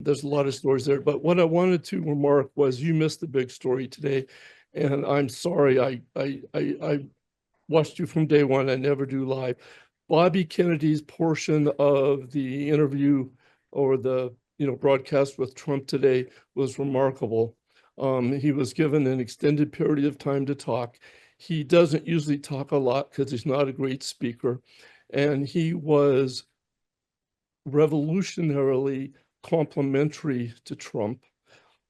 there's a lot of stories there. But what I wanted to remark was you missed the big story today, and I'm sorry. I watched you from day one. I never do live. Bobby Kennedy's portion of the interview or the broadcast with Trump today was remarkable. He was given an extended period of time to talk. He doesn't usually talk a lot because he's not a great speaker, and he was revolutionarily complimentary to Trump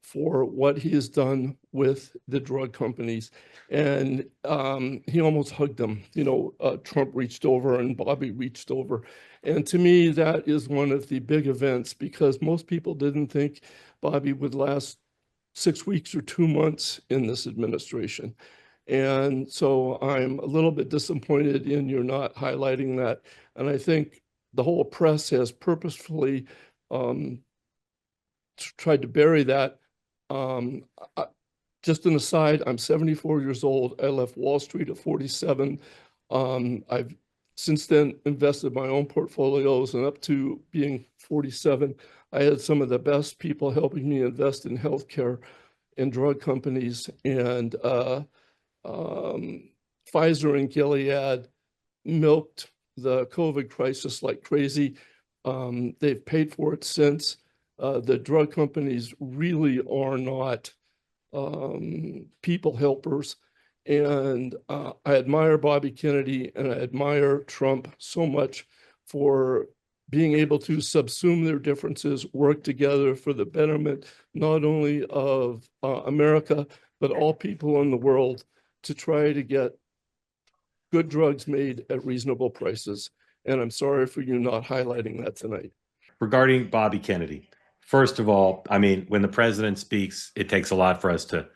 for what he has done with the drug companies. And he almost hugged them. Trump reached over and Bobby reached over. And to me, that is one of the big events, because most people didn't think Bobby would last 6 weeks or 2 months in this administration. And so I'm a little bit disappointed in you not highlighting that. And I think the whole press has purposefully tried to bury that. Just an aside, I'm 74 years old. I left Wall Street at 47. I've since then invested my own portfolios, and up to being 47, I had some of the best people helping me invest in healthcare and drug companies. And Pfizer and Gilead milked the COVID crisis like crazy. They've paid for it since. The drug companies really are not people helpers. And I admire Bobby Kennedy and I admire Trump so much for being able to subsume their differences, work together for the betterment, not only of America, but all people in the world, to try to get good drugs made at reasonable prices. And I'm sorry for you not highlighting that tonight. Regarding Bobby Kennedy, first of all, I mean, when the president speaks, it takes a lot for us to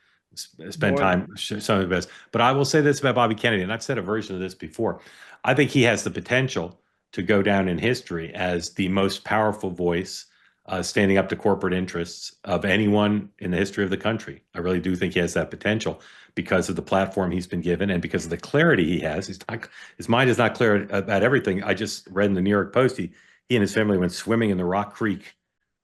spend time showing the best. But I will say this about Bobby Kennedy, and I've said a version of this before. I think he has the potential to go down in history as the most powerful voice standing up to corporate interests of anyone in the history of the country. I really do think he has that potential because of the platform he's been given and because of the clarity he has. His mind is not clear about everything. I just read in the New York Post, he and his family went swimming in the Rock Creek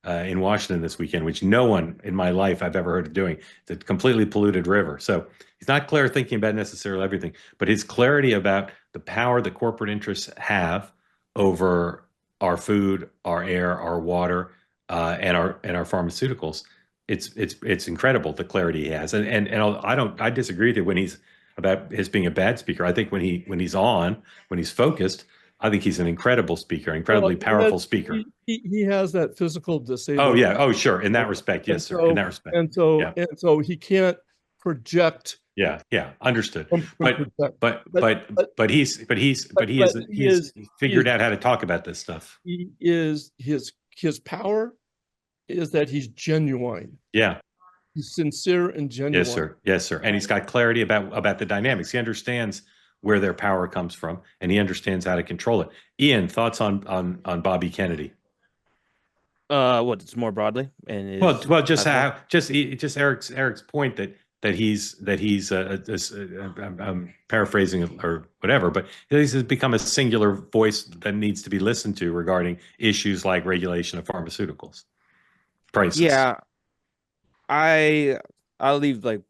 in Washington this weekend, which no one in my life I've ever heard of doing. It's a completely polluted river. So he's not clear thinking about necessarily everything, but his clarity about the power that corporate interests have over our food, our air, our water, and our pharmaceuticals. It's incredible, the clarity he has. And I disagree with you when he's about his being a bad speaker. I think when he's focused, I think he's an incredible speaker, incredibly powerful speaker. He has that physical disability. Oh yeah. Oh sure. In that respect, yes, sir. In that respect. And so he can't project. Yeah. But he's figured out how to talk about this stuff. He is his power is that he's genuine. Yeah. He's sincere and genuine. Yes, sir. Yes, sir. And he's got clarity about the dynamics. He understands where their power comes from, and he understands how to control it. Ian, thoughts on Bobby Kennedy? What, it's more broadly, and just Eric's point that he's I'm paraphrasing or whatever, but he's become a singular voice that needs to be listened to regarding issues like regulation of pharmaceuticals, prices. Yeah, I'll leave, like,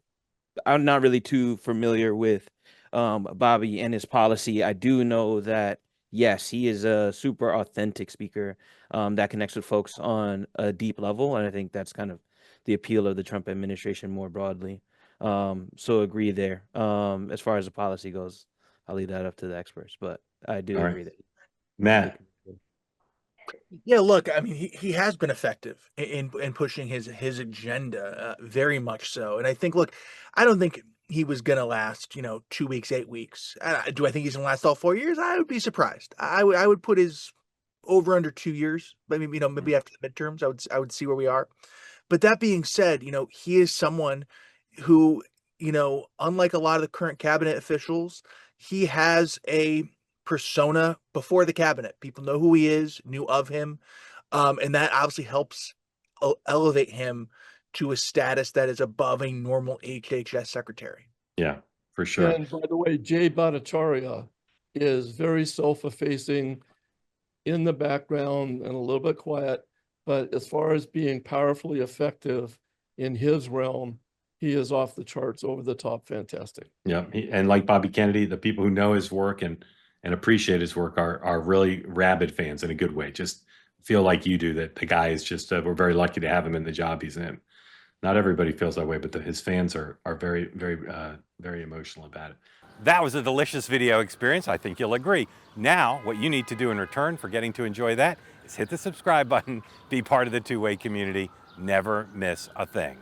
I'm not really too familiar with Bobby and his policy. I do know that, yes, he is a super authentic speaker that connects with folks on a deep level. And I think that's kind of the appeal of the Trump administration more broadly. So agree there. As far as the policy goes, I'll leave that up to the experts, but I do agree that. Matt. Yeah, look, I mean, he has been effective in pushing his agenda, very much so. And I think, look, I don't think he was going to last, 2 weeks, 8 weeks. Do I think he's going to last all 4 years? I would be surprised. I would put his over under 2 years, maybe, maybe after the midterms, I would see where we are. But that being said, he is someone who, unlike a lot of the current cabinet officials, he has a persona before the cabinet. People know who he is, knew of him. And that obviously helps elevate him to a status that is above a normal HHS secretary. Yeah, for sure. And by the way, Jay Bhattacharya is very self-effacing, in the background and a little bit quiet, But as far as being powerfully effective in his realm, he is off the charts, over the top, fantastic. Yeah, and like Bobby Kennedy, the people who know his work and appreciate his work are really rabid fans in a good way. Just feel like you do, that the guy is just we're very lucky to have him in the job he's in. Not everybody feels that way, but his fans are very, very emotional about it. That was a delicious video experience. I think you'll agree. Now, what you need to do in return for getting to enjoy that is hit the subscribe button, be part of the two-way community, never miss a thing.